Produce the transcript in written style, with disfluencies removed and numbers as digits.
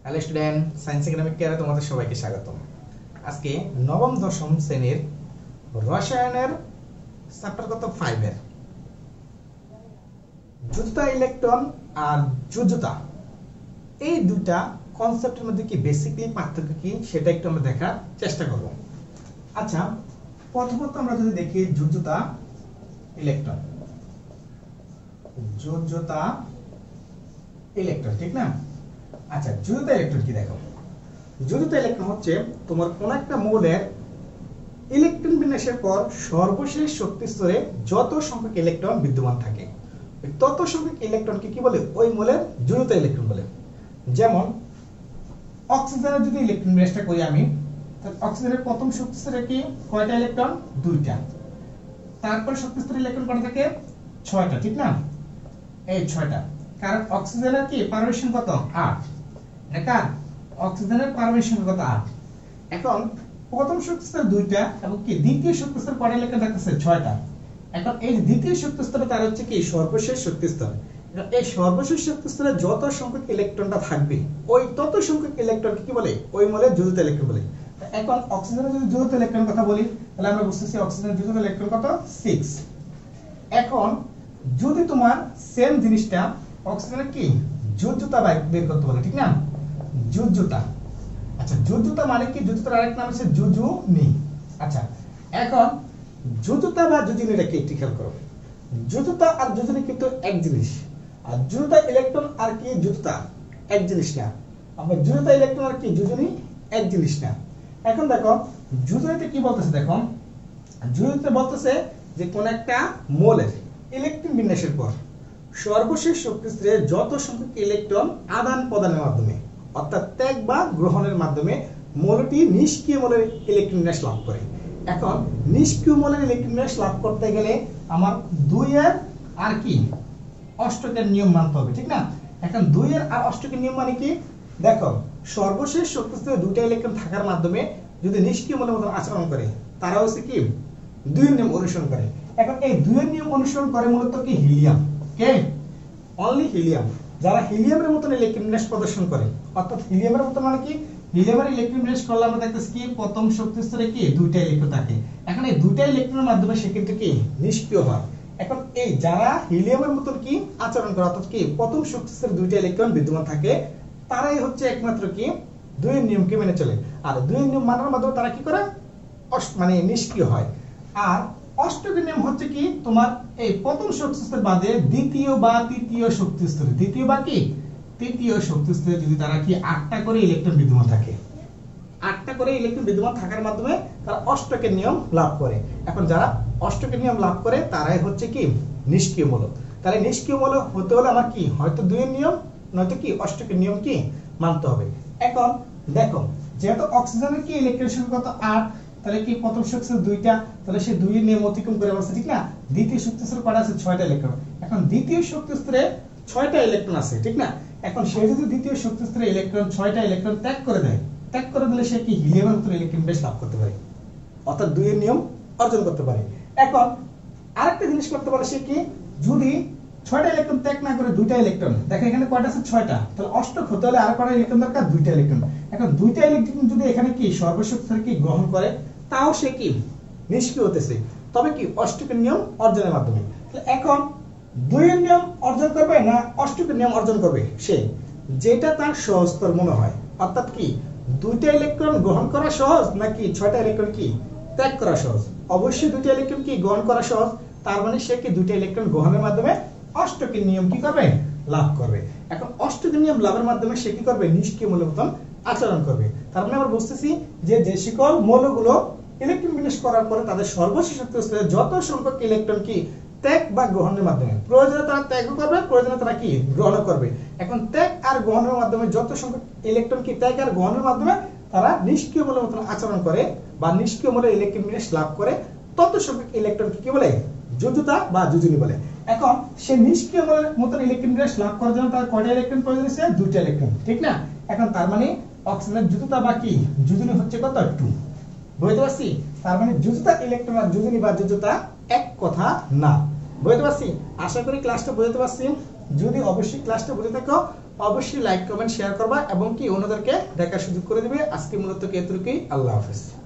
Hello student, science academic কেয়ারে তোমাদের সবাইকে স্বাগতম। আজকে নবম দশম শ্রেণীর রসায়নের চ্যাপ্টার কত 5 এর যুযুতা ইলেকট্রন আর যুযুতা, এই দুটা কনসেপ্টের মধ্যে কি বেসিক্যালি পার্থক্য কি সেটা একটু আমরা দেখার চেষ্টা করব। আচ্ছা, প্রথমত আমরা যদি দেখি যুযুতা ইলেকট্রন, যুযুতা ইলেকট্রন, ঠিক না? আচ্ছা, যুযুতা ইলেকট্রন কি দেখো, যুযুতা ইলেকট্রন হচ্ছে তোমার কোন একটা মৌলের ইলেকট্রন বিন্যাসের পর সর্বশেষ শক্তি স্তরে যত সংখ্যক ইলেকট্রন বিদ্যমান থাকে তত সংখ্যক ইলেকট্রনকে কি বলে? ওই মৌলের যুযুতা ইলেকট্রন বলে। যেমন অক্সিজেনের যদি ইলেকট্রন বিন্যাসটা করি আমি, তাহলে অক্সিজেনের প্রথম শক্তি স্তরে কি কয়টা ইলেকট্রন? দুইটা। তারপর শক্তি স্তরে ইলেকট্রন কয়টা থাকে? 6টা, ঠিক না? এই 6টা, কারণ অক্সিজেনের কি পারমাণবিক সংখ্যা কত? 8। এটা অক্সিজেনের পারমাণবিক সংখ্যা কত? 8। এখন প্রথম শক্তি স্তর 2টা এবং কি দ্বিতীয় শক্তি স্তর কয়টা ইলেকট্রন থাকতেছে? 6টা। এখন এই দ্বিতীয় শক্তি স্তরে তার হচ্ছে কি সর্বশেষ শক্তি স্তর। এই সর্বশেষ শক্তি স্তরে যত সংখ্যক ইলেকট্রনটা থাকবে ওই তত সংখ্যক ইলেকট্রনকে কি বলে? ওই মৌলের যুযুতা ইলেকট্রন বলে। এখন অক্সিজেনের যদি যুযুতা ইলেকট্রন কথা বলি, তাহলে আমরা বুঝতেছি অক্সিজেনের যুযুতা ইলেকট্রন কত? 6। এখন যদি তোমার সেম জিনিসটা অক্সিজেনের কি যুযুতা বের করতে বলে, ঠিক না? যুযুতা। আচ্ছা, যুযুতা মানে কি? যুযুতার আরেক নাম হচ্ছে যুযুনি। আচ্ছা, এখন যুযুতা বা যুযুনিটা কি একটু খেয়াল করো। যুযুতা আর যুযুনি কিন্তু এক জিনিস, আর যুযুতা ইলেকট্রন আর কি যুযুতা এক জিনিস না। আমরা যুযুতা ইলেকট্রন আর কি যুযুনি এক জিনিস না। এখন দেখো যুযুনিতে কি বলতেছে, দেখো যুযুনিতে বলতেছে যে কোন একটা মৌলের ইলেকট্রন বিন্যাসের পর সর্বশেষ শক্তি স্তরে যত সংখ্যক ইলেকট্রন আদান প্রদানের মাধ্যমে অর্থাৎ ত্যাগ বা গ্রহণের মাধ্যমে মৌলটি নিষ্ক্রিয় মৌলের ইলেকট্রন বিন্যাস লাভ করে। এখন নিষ্ক্রিয় মৌলের ইলেকট্রন বিন্যাস লাভ করতে গেলে আমার 2 এর আর কি অষ্টকের নিয়ম মানতে হবে, ঠিক না? এখন 2 এর আর অষ্টকের নিয়ম মানে কি? দেখো সর্বশেষ শক্তি স্তরে 2টা ইলেকট্রন থাকার মাধ্যমে যদি নিষ্ক্রিয় মৌলের মতো আচরণ করে তারা হচ্ছে কি 2 এর নিয়ম অনুসরণ করে। এখন এই 2 এর নিয়ম অনুসরণ করে মূলত কি হিলিয়াম, কে? Only helium. যারা হিলিয়ামের মতন ইলেকট্রন বিন্যাস প্রদর্শন করে, অর্থাৎ হিলিয়ামের মতন মানে কি? হিলিয়ামের ইলেকট্রন বিন্যাস করলে আমরা দেখতেছি কি প্রথম শক্তি স্তরে কি 2টা ইলেকট্রন থাকে। এখন এই 2টা ইলেকট্রনের মাধ্যমে সে কিন্তু কি নিষ্ক্রিয় হয়। এখন এই যারা হিলিয়ামের মতন কি আচরণ করে অর্থাৎ কি প্রথম শক্তি স্তরে 2টা ইলেকট্রন বিদ্যমান থাকে তারাই হচ্ছে একমাত্র কি 2 এর নিয়মকে মেনে চলে। আর 2 এর নিয়ম মানার মাধ্যমে তারা কি করে মানে নিষ্ক্রিয় হয়। আর অষ্টকের নিয়ম হচ্ছে কি তোমার এই প্রথম শক্তি স্তর বাদে দ্বিতীয় বা তৃতীয় শক্তি স্তরে, দ্বিতীয় বা কি তৃতীয় শক্তি স্তরে যদি তারা কি 8টা করে ইলেকট্রন বিদ্যমান থাকে, 8টা করে ইলেকট্রন বিদ্যমান থাকার মাধ্যমে তারা অষ্টকের নিয়ম লাভ করে। এখন যারা অষ্টকের নিয়ম লাভ করে তারাই হচ্ছে কি নিষ্ক্রিয় মৌল। তাহলে নিষ্ক্রিয় মৌল হতে হলে আমার কি হয়তো 2 এর নিয়ম নয়তো কি অষ্টকের নিয়ম কি মানতে হবে। এখন দেখো যেহেতু অক্সিজেনের কি ইলেকট্রন সংখ্যা কত? 8, তাহলে কি প্রথম শক্তি স্তর 2টা, তাহলে সে 2 এর নিয়ম অতিক্রম করে বসে, ঠিক না? দ্বিতীয় শক্তি স্তরে কয়টা আছে? 6টা ইলেকট্রন। এখন দ্বিতীয় শক্তি স্তরে 6টা ইলেকট্রন আছে, ঠিক না? এখন সে যদি দ্বিতীয় শক্তি স্তরে ইলেকট্রন 6টা ইলেকট্রন ত্যাগ করে দেয়, ত্যাগ করে দিলে সে কি হিলিয়ামের মতো ইলেকট্রন বেশ লাভ করতে পারে, অর্থাৎ 2 এর নিয়ম অর্জন করতে পারে। এখন আরেকটা জিনিস করতে পারে সে কি, যদি 6টা ইলেকট্রন ত্যাগ না করে 2টা ইলেকট্রন, দেখো এখানে কয়টা আছে? 6টা, তাহলে অষ্টক হতে হলে আর কয়টা ইলেকট্রন দরকার? 2টা ইলেকট্রন। এখন 2টা ইলেকট্রন যদি এখানে কি সর্বশেষ স্তরে কি গ্রহণ করে তাও সে কি নিষ্ক্রিয় হতেছে, তবে কি অষ্টকের নিয়ম অর্জনের মাধ্যমে। এখন 2 এর নিয়ম অর্জন করবে না অষ্টকের নিয়ম অর্জন করবে সে যেটা তার সহজতর মনে হয়, অর্থাৎ কি 2টা ইলেকট্রন গ্রহণ করা সহজ নাকি 6টা ইলেকট্রন কি ত্যাগ করা সহজ? অবশ্যই 2টা ইলেকট্রন কি গ্রহণ করা সহজ। তার মানে সে কি 2টা ইলেকট্রন গ্রহণের মাধ্যমে অষ্টকের নিয়ম কি করবে? লাভ করবে। এখন অষ্টকের নিয়ম লাভের মাধ্যমে সে কি করবে? নিষ্ক্রিয় মৌলের মতন আচরণ করবে। তার মানে আমরা বুঝতেছি যে যে সকল মৌলগুলো ইলেকট্রন বিন্যাস করার পরে তাদের সর্বশেষ শক্তি স্তরে যত সংখ্যক ইলেকট্রন কি ত্যাগ বা গ্রহণের মাধ্যমে, প্রয়োজনে তারা ত্যাগ করবে, প্রয়োজনে তারা কি গ্রহণ করবে। এখন ত্যাগ আর গ্রহণের মাধ্যমে যত সংখ্যক ইলেকট্রন কি ত্যাগ আর গ্রহণের মাধ্যমে তারা নিষ্ক্রিয় মৌলের মতন আচরণ করে বা নিষ্ক্রিয় মৌলের ইলেকট্রন বিন্যাস লাভ করে তত সংখ্যক ইলেকট্রন কি বলে? যুযুতা বা যুযুনি বলে। এখন সে নিষ্ক্রিয় মৌলের মতন ইলেকট্রন বিন্যাস লাভ করার জন্য তার কয়টা ইলেকট্রন প্রয়োজন আছে? 2টা ইলেকট্রন, ঠিক না? এখন তার মানে অক্সিজেনের যুযুতা বা কি যুযুনি হচ্ছে কত? 2। বুঝতে পারছি? তার মানে যুযুতা ইলেকট্রন আর যুযুনি বা যুযুতা এক কথা না। বুঝতে পারছি? আশা করি ক্লাসটা বুঝতে পারছি। যদি অবশ্যই ক্লাসটা বুঝে থাকো অবশ্যই লাইক কমেন্ট শেয়ার করবা এবং কি অন্যদেরকে দেখার সুযোগ করে দিবে। আজকে মূলত এতটুকুই। আল্লাহ হাফেজ।